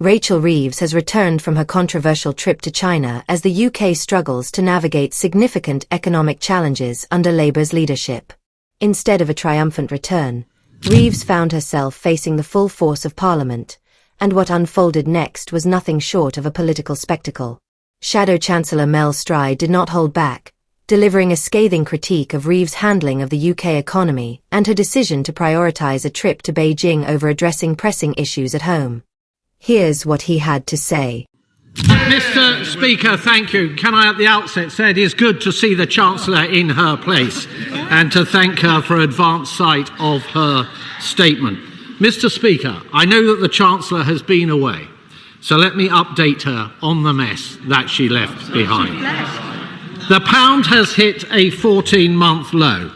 Rachel Reeves has returned from her controversial trip to China as the UK struggles to navigate significant economic challenges under Labour's leadership. Instead of a triumphant return, Reeves found herself facing the full force of Parliament, and what unfolded next was nothing short of a political spectacle. Shadow Chancellor Mel Stride did not hold back, delivering a scathing critique of Reeves' handling of the UK economy and her decision to prioritise a trip to Beijing over addressing pressing issues at home. Here's what he had to say. Mr. Speaker, thank you. Can I at the outset say it is good to see the Chancellor in her place and to thank her for advance sight of her statement. Mr. Speaker, I know that the Chancellor has been away, so let me update her on the mess that she left behind. The pound has hit a 14-month low.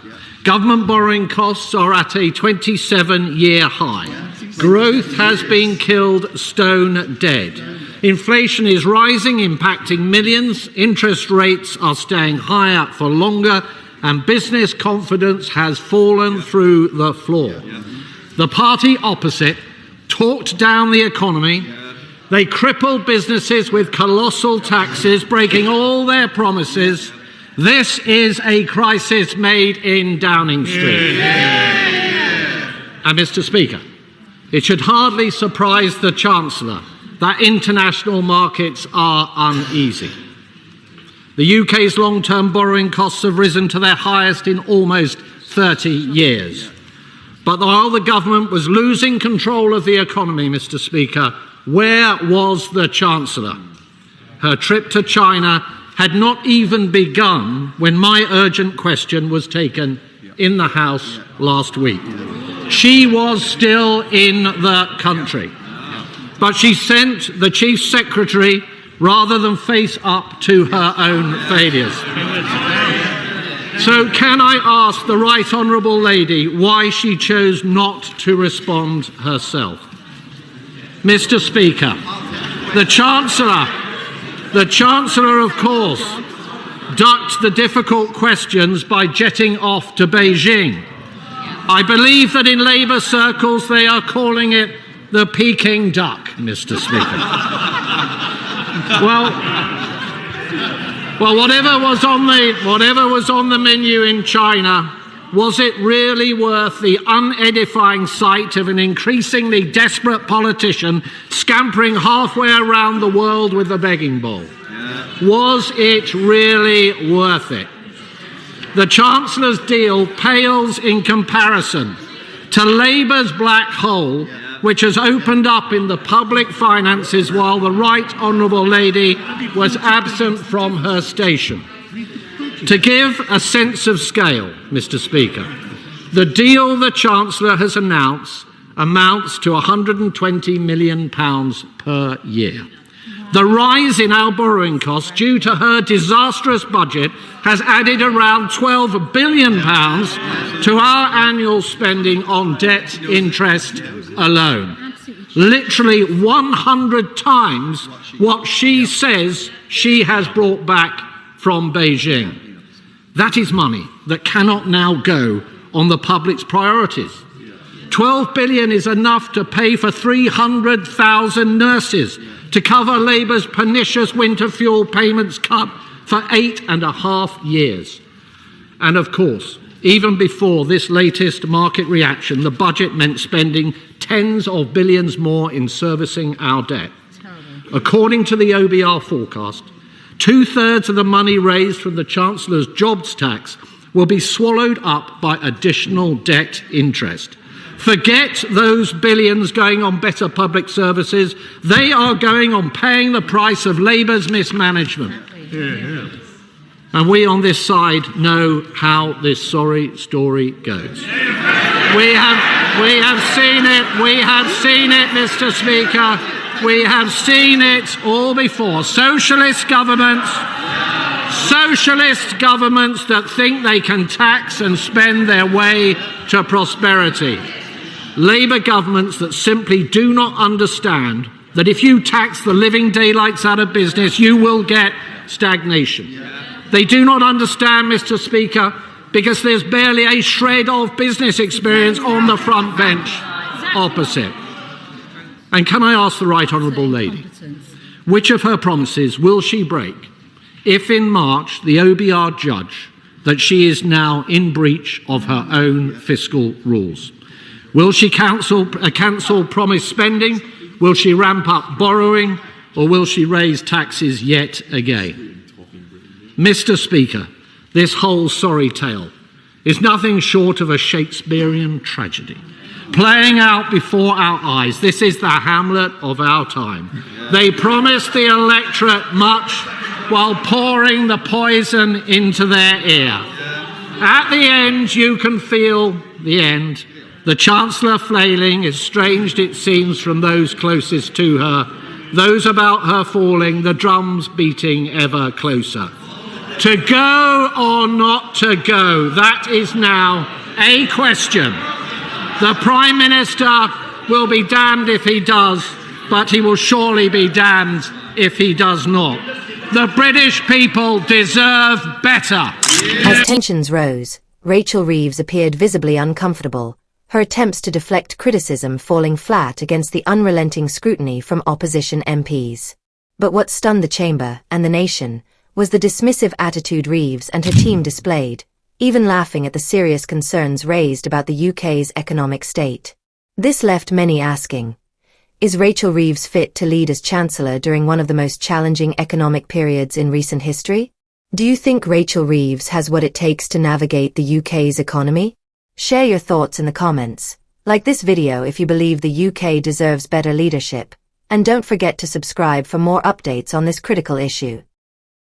Government borrowing costs are at a 27-year high. Growth has been killed stone dead. Inflation is rising, impacting millions. Interest rates are staying higher for longer, and business confidence has fallen through the floor. The party opposite talked down the economy. They crippled businesses with colossal taxes, breaking all their promises. This is a crisis made in Downing Street. And Mr. Speaker, it should hardly surprise the Chancellor that international markets are uneasy. The UK's long-term borrowing costs have risen to their highest in almost 30 years. But while the government was losing control of the economy, Mr. Speaker, where was the Chancellor? Her trip to China had not even begun when my urgent question was taken in the House last week. She was still in the country, but she sent the Chief Secretary rather than face up to her own failures. So can I ask the Right Honourable Lady why she chose not to respond herself? Mr. Speaker, the Chancellor, of course, ducked the difficult questions by jetting off to Beijing. I believe that in Labour circles they are calling it the Peking duck, Mr. Speaker. Well, whatever was on the menu in China, was it really worth the unedifying sight of an increasingly desperate politician scampering halfway around the world with a begging bowl? Was it really worth it? The Chancellor's deal pales in comparison to Labour's black hole, which has opened up in the public finances while the Right Honourable Lady was absent from her station. To give a sense of scale, Mr. Speaker, the deal the Chancellor has announced amounts to £120 million per year. The rise in our borrowing costs due to her disastrous budget has added around £12 billion to our annual spending on debt interest alone. Literally 100 times what she says she has brought back from Beijing. That is money that cannot now go on the public's priorities. 12 billion is enough to pay for 300,000 nurses, to cover Labour's pernicious winter fuel payments cut for 8.5 years. And of course, even before this latest market reaction, the budget meant spending tens of billions more in servicing our debt. According to the OBR forecast, 2/3 of the money raised from the Chancellor's jobs tax will be swallowed up by additional debt interest. Forget those billions going on better public services. They are going on paying the price of Labour's mismanagement. And we on this side know how this sorry story goes. We have seen it, Mr. Speaker. We have seen it all before. Socialist governments that think they can tax and spend their way to prosperity. Labour governments that simply do not understand that if you tax the living daylights out of business, you will get stagnation. They do not understand, Mr. Speaker, because there's barely a shred of business experience on the front bench opposite. And can I ask the Right Honourable Lady, which of her promises will she break if in March the OBR judge that she is now in breach of her own fiscal rules? Will she cancel promised spending? Will she ramp up borrowing? Or will she raise taxes yet again? Mr. Speaker, this whole sorry tale is nothing short of a Shakespearean tragedy, playing out before our eyes. This is the Hamlet of our time. They promised the electorate much while pouring the poison into their ear. At the end, you can feel the end. The Chancellor flailing, estranged it seems from those closest to her, those about her falling, the drums beating ever closer. To go or not to go, that is now a question. The Prime Minister will be damned if he does, but he will surely be damned if he does not. The British people deserve better. As tensions rose, Rachel Reeves appeared visibly uncomfortable, her attempts to deflect criticism falling flat against the unrelenting scrutiny from opposition MPs. But what stunned the chamber and the nation was the dismissive attitude Reeves and her team displayed, even laughing at the serious concerns raised about the UK's economic state. This left many asking, is Rachel Reeves fit to lead as Chancellor during one of the most challenging economic periods in recent history? Do you think Rachel Reeves has what it takes to navigate the UK's economy? Share your thoughts in the comments. Like this video if you believe the UK deserves better leadership. And don't forget to subscribe for more updates on this critical issue.